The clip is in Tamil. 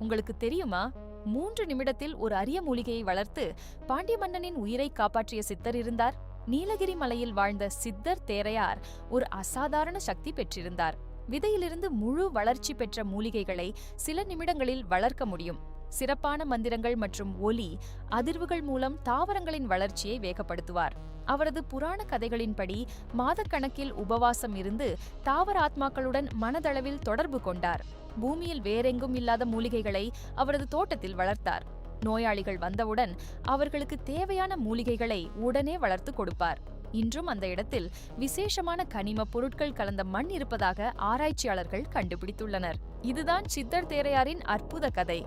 உங்களுக்கு தெரியுமா, 3 நிமிடத்தில் ஒரு அரிய மூலிகையை வளர்த்து பாண்டிய மன்னனின் உயிரை காப்பாற்றிய சித்தர் இருந்தார். நீலகிரி மலையில் வாழ்ந்த சித்தர் தேரையார் ஒரு அசாதாரண சக்தி பெற்றிருந்தார். விதையிலிருந்து முழு வளர்ச்சி பெற்ற மூலிகைகளை சில நிமிடங்களில் வளர்க்க முடியும். சிறப்பான மந்திரங்கள் மற்றும் ஒலி அதிர்வுகள் மூலம் தாவரங்களின் வளர்ச்சியை வேகப்படுத்துவார். அவரது புராண கதைகளின்படி மாதக்கணக்கில் உபவாசம் இருந்து தாவர ஆத்மாக்களுடன் மனதளவில் தொடர்பு கொண்டார். பூமியில் வேறெங்கும் இல்லாத மூலிகைகளை அவரது தோட்டத்தில் வளர்த்தார். நோயாளிகள் வந்தவுடன் அவர்களுக்கு தேவையான மூலிகைகளை உடனே வளர்த்து கொடுப்பார். இன்றும் அந்த இடத்தில் விசேஷமான கனிம பொருட்கள் கலந்த மண் இருப்பதாக ஆராய்ச்சியாளர்கள் கண்டுபிடித்துள்ளனர். இதுதான் சித்தர் தேரையாரின் அற்புத கதை.